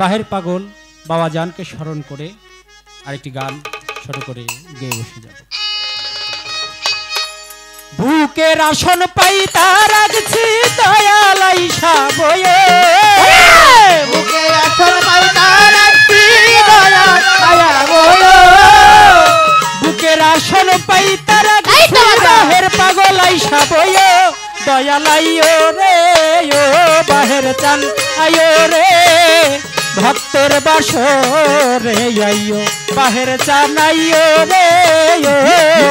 বাহের পাগল বাবা জানকে স্মরণ করে আরেকটি গান ছোট করে গেয়ে বসে যাব। বুকের আসন পাই তার আগছি দয়াল আইসা বয়ে, বুকে আসন পাই তার আগছি দয়াল আইসা বয়ে, বুকের আসন পাই তার আগছি বাহের পাগল আইসা বয়ে, দয়াল আইও রে ও বাহের চান আইও রে, ভক্তের বাসরে আইও বাহের চান আইও রে ও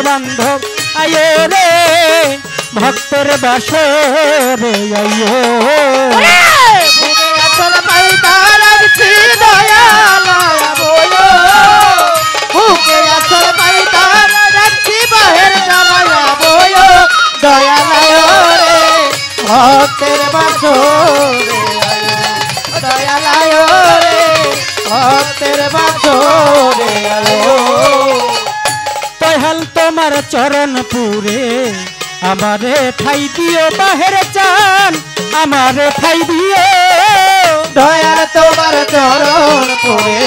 বান্ধব আইও রে, ভক্তের বাসরে আইও। বুকে আসন পাই তার আগছি দয়াল আইসা বয়ে, বুকে আসন পাই তার আগছি বাহের চান আইসা বয়ে, দয়াল আইও রে ভক্তের বাসরে আইও, দয়াল আইও রে ভক্তের বাসরে আইও। দয়াল তোমার চরণ পুরে আমারে ঠাই দিও বাহের চান আমারে ঠাই দিও, দয়াল তোমার চরণ পুরে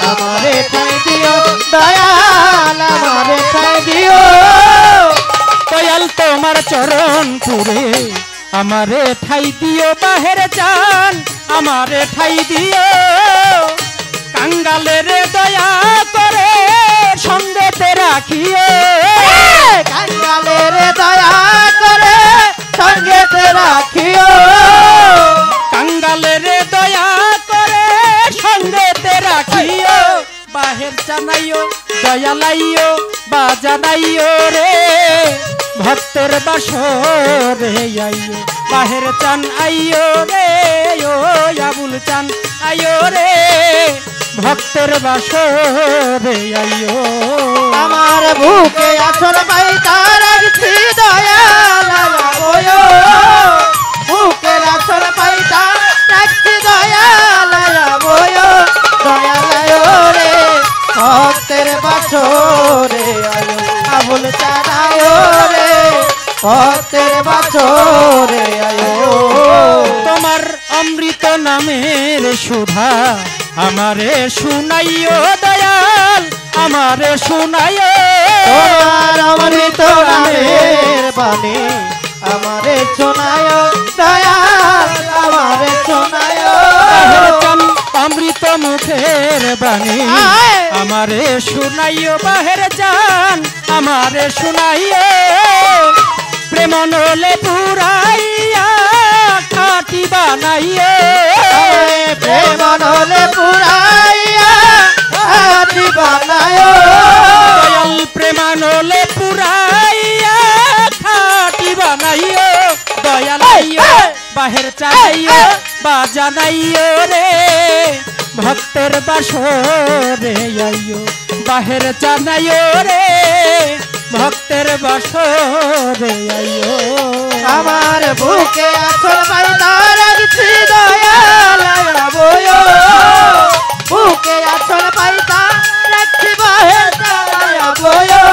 আমারে ঠাই দিও, দয়াল আমারে ঠাই দিও, দয়াল তোমার চরণ পুরে আমারে ঠাই দিও বাহের চান আমারে ঠাই দিও, কাঙ্গালের দয়া করে সঙ্গেতে রাখিও, কাঙ্গালের দয়া করে সঙ্গেতে রাখিও, কাঙ্গালের দয়া করে সঙ্গেতে রাখিও, বাহের চানাইও দয়ালাইও বা জানাইও রে, ভক্তের বাসরে আইও বাহের চান আইও রে ও আবুল চান আইও রে, ভক্তের বাসরে আইও। আমার বুকে আসন পাই তার আগছি দয়াল আইসা বয়ে, বুকে আসন পাই তার আগছি দয়াল আইসা বয়ে, দয়াল আইও রে ভক্তের বাসরে আইও, আবুল চান আইও রে ভক্তের বাসরে আইও। তোমার অমৃত নামের সুধা আমারে শুনাইও দয়াল আমারে শুনাইও, তোমার অমৃত নামের বাণী আমারে শোনায়, দয়াল আমারে শোনায়, অমৃত মুখের বাণী আমারে শুনাইও বাহের চান আমারে শুনাইও, প্রেম নলে পুরাইয়া খাটি বানাইও, প্রেম নলে পুরাইয়া খাটি বানায়, দয়াল প্রেম নলে পুরাইয়া খাটি বানাইও, দয়াল আইও বাহের চাইও বা জানাইও রে, ভক্তের বাসরে আইও বাহের জানাইও রে, ভক্তের বাসরে আইও। আমার বুকে আসন পাই তার আগছি দয়াল আইসা বয়ে, বুকে আসন পাই তার আগছি বাহের চান আইসা বয়ে,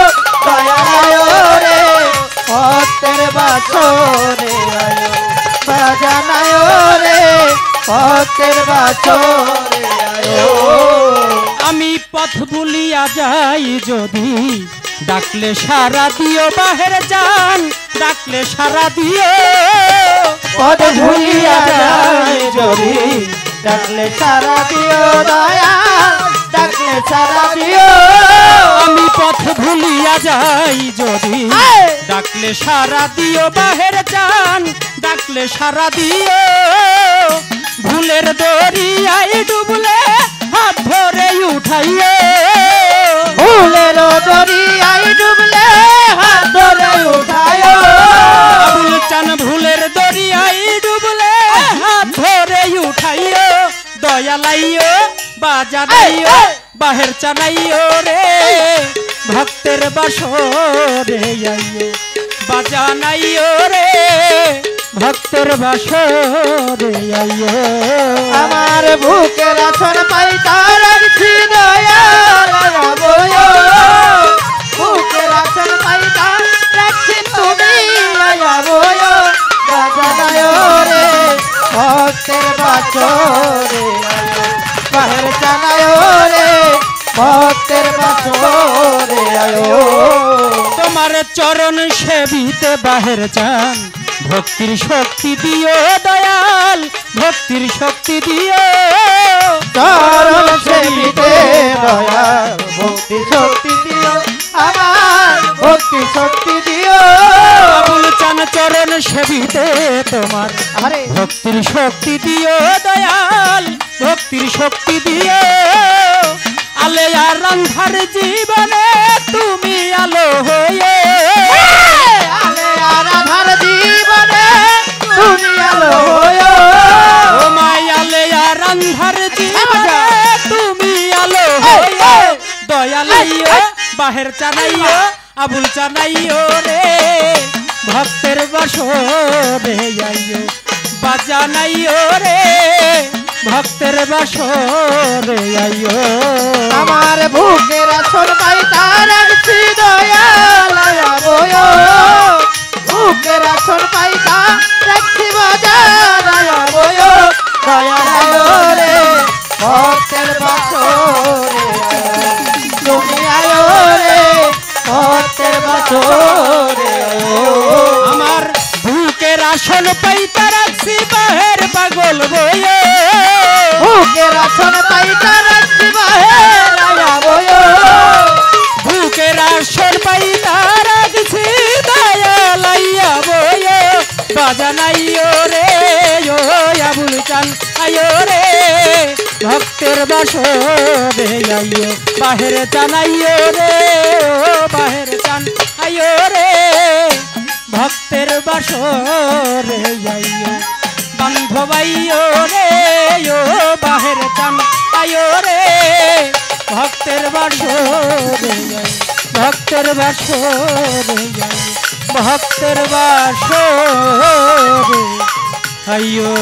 দয়াল আইও রে ভক্তের বাসরে আইও, বাজানায়ও রে ভক্তের বাসরে আইও। আমি পথ ভুলিয়া যাই যদি ডাকলে সারা দিও বাহের চান ডাকলে সারা দিও, পদ ভুলিয়া যায় যদি ডাকলে সারা দিও, দয়াল ডাকলে সারা দিও, আমি পথ ভুলিয়া যাই যদি ডাকলে সারা দিও বাহের চান ডাকলে সারা দিও, ভুলের দরিয়ায় ডুবলে হাত ধরে উঠাইও, ভুলের দরিয়ায় ডুবলে হাত ধরে উঠায়, আবুল চান ভুলের দরিয়ায় ডুবলে হাত ধরে উঠাইও, দয়ালাইও বাজানাইও বাহের চানাইও রে, ভক্তের বাসরে আইও বাজানাইও রে, ভক্তের বাসরে আইও। আমার বুকের আসন পাই তার আগছি দয়াল আইসা বয়ে, বুকের আসন পাই তার আগছি তুমি আইসা বয়ে, বাজানায় রে ভক্তের বাসরে আইও, ভক্তের বাসরে আয়ো তোমার চরণ সেবিতে বাহের চান ভক্তির শক্তি দিও দয়াল ভক্তির শক্তি দিও চরণ সেবিতে দয়াল ভক্তি শক্তি দিও আমার ভক্তি শক্তি দিও আবুল চান চরণ সেবিতে তোমার আরে ভক্তির শক্তি দিও দয়াল ভক্তির শক্তি দিও আলে আর অন্ধার জীবনে তুমি আলো হয়ে আলে আর আধার জীবনে তুমি আলো হয়ো ও মায়ালে আর অন্ধার জীবনে তুমি আলো হয়ে দয়ালাইও বাহের চানাইও আবুল চানাইও রে ভক্তের বাসরে আইও বাজানাইও রে ভক্তের বাসরে আইও আমার বুকের আসন পাই তার আছি দয়াল আয়ো বুকের আসন পাই তার রাখছি বাজার আয়ো দয়াল রে ভক্তের বাসরে তুমি আয়ো রে ভক্তের বাসরে আমার বুকের আসন পাইতা রাখছি বাহের পাগল বয়ে বুকের আসন পাই তার রাখছি বাহের আয়ো বুকের আসন পাইতা রাখছি দয়ালাইয়া বয়ে বাজানাইও রে ও আবুল চান আয়ো রে ভক্তের বাসরে আইও বাহের চানাইও রে ও বাহের চান আয়ো রে ভক্তের বাসরে আইও বান্ধবাইও রে ও বাহের চান আয়ো রে ভক্তের বাসরে আইও ভক্তের বাসরে আইও ভক্তের বাসরে আইও